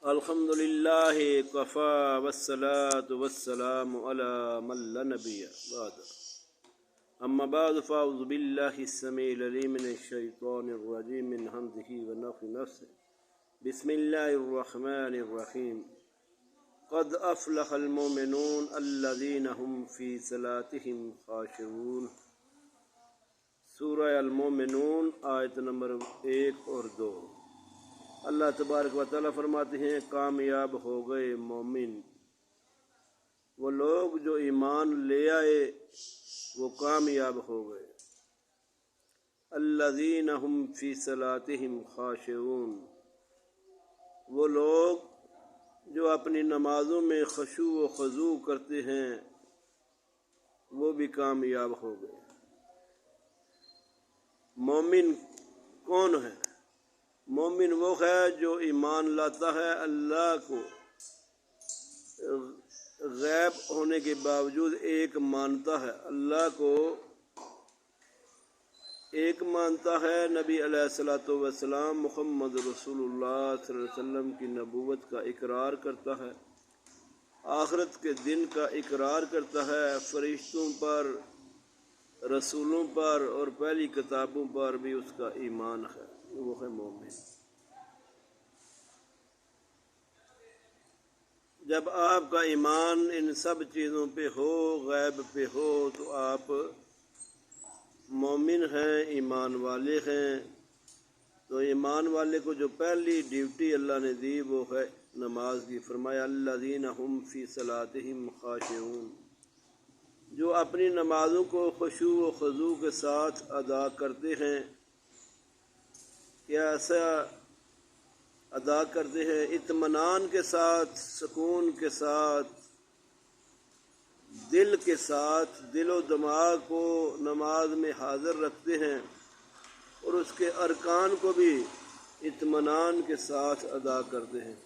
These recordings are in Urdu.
الحمد للہ کفا والصلاة والسلام علی من لا نبی بعد اما بعد فاعوذ باللہ السمیع العلیم من الشیطان الرجیم من حمزہ ونفخہ نفثہ بسم اللہ الرحمن الرحیم قد افلح المؤمنون الذین هم فی صلاتهم خاشعون۔ سورہ المؤمنون آیت نمبر 1 اور 2۔ اللہ تبارک و تعالیٰ فرماتے ہیں کامیاب ہو گئے مومن، وہ لوگ جو ایمان لے آئے وہ کامیاب ہو گئے۔ الذین هم فی صلاتهم خاشعون، وہ لوگ جو اپنی نمازوں میں خشوع و خضوع کرتے ہیں وہ بھی کامیاب ہو گئے۔ مومن کون ہے؟ مومن وہ ہے جو ایمان لاتا ہے، اللہ کو غیب ہونے کے باوجود ایک مانتا ہے، اللہ کو ایک مانتا ہے، نبی علیہ الصلوۃ والسلام محمد رسول اللہ صلی اللہ علیہ وسلم کی نبوت کا اقرار کرتا ہے، آخرت کے دن کا اقرار کرتا ہے، فرشتوں پر، رسولوں پر اور پہلی کتابوں پر بھی اس کا ایمان ہے، وہ ہے مومن۔ جب آپ کا ایمان ان سب چیزوں پہ ہو، غیب پہ ہو، تو آپ مومن ہیں، ایمان والے ہیں۔ تو ایمان والے کو جو پہلی ڈیوٹی اللہ نے دی وہ ہے نماز کی۔ فرمایا الذین هم فی صلاتهم خاشعون، جو اپنی نمازوں کو خشوع و خضوع کے ساتھ ادا کرتے ہیں۔ کیسا ادا کرتے ہیں؟ اطمینان کے ساتھ، سکون کے ساتھ، دل کے ساتھ، دل و دماغ کو نماز میں حاضر رکھتے ہیں اور اس کے ارکان کو بھی اطمینان کے ساتھ ادا کرتے ہیں۔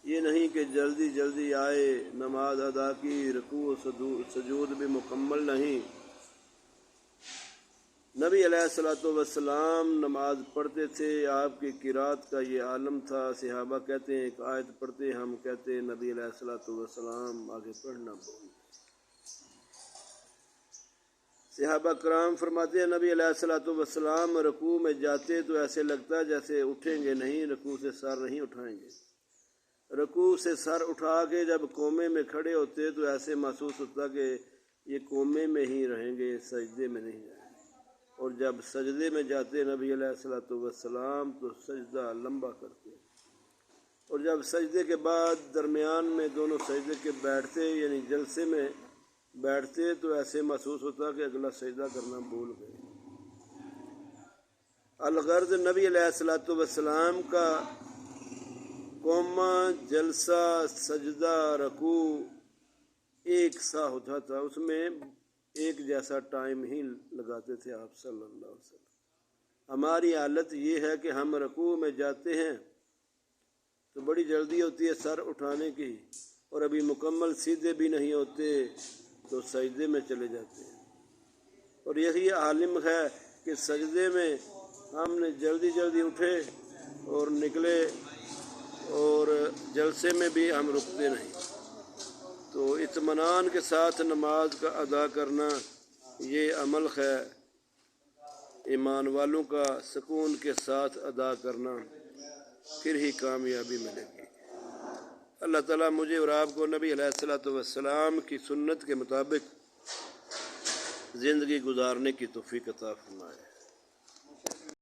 یہ نہیں کہ جلدی جلدی آئے، نماز ادا کی، رکوع و سجود بھی مکمل نہیں۔ نبی علیہ الصلوۃ والسلام نماز پڑھتے تھے، آپ کی قرات کا یہ عالم تھا۔ صحابہ کہتے ہیں ایک آیت پڑھتے، ہم کہتے ہیں نبی علیہ الصلوۃ والسلام آگے پڑھنا بول۔ صحابہ کرام فرماتے ہیں نبی علیہ الصلوۃ والسلام رکوع میں جاتے تو ایسے لگتا ہے جیسے اٹھیں گے نہیں، رکوع سے سر نہیں اٹھائیں گے۔ رکوع سے سر اٹھا کے جب قومے میں کھڑے ہوتے تو ایسے محسوس ہوتا کہ یہ قومے میں ہی رہیں گے، سجدے میں نہیں جائیں گے۔ اور جب سجدے میں جاتے نبی علیہ الصلوۃ والسلام تو سجدہ لمبا کرتے، اور جب سجدے کے بعد درمیان میں دونوں سجدے کے بیٹھتے، یعنی جلسے میں بیٹھتے، تو ایسے محسوس ہوتا کہ اگلا سجدہ کرنا بھول گئے۔ الغرض نبی علیہ الصلوۃ والسلام کا قومہ، جلسہ، سجدہ، رکوع ایک سا ہوتا تھا، اس میں ایک جیسا ٹائم ہی لگاتے تھے آپ صلی اللہ علیہ وسلم۔ ہماری حالت یہ ہے کہ ہم رکوع میں جاتے ہیں تو بڑی جلدی ہوتی ہے سر اٹھانے کی، اور ابھی مکمل سیدھے بھی نہیں ہوتے تو سجدے میں چلے جاتے ہیں۔ اور یہی عالم ہے کہ سجدے میں ہم نے جلدی جلدی اٹھے اور نکلے، اور جلسے میں بھی ہم رکتے نہیں۔ تو اطمینان کے ساتھ نماز کا ادا کرنا یہ عمل ہے ایمان والوں کا، سکون کے ساتھ ادا کرنا، پھر ہی کامیابی ملے گی۔ اللہ تعالیٰ مجھے اور آپ کو نبی علیہ الصلوۃ والسلام کی سنت کے مطابق زندگی گزارنے کی توفیق عطا فرمائے۔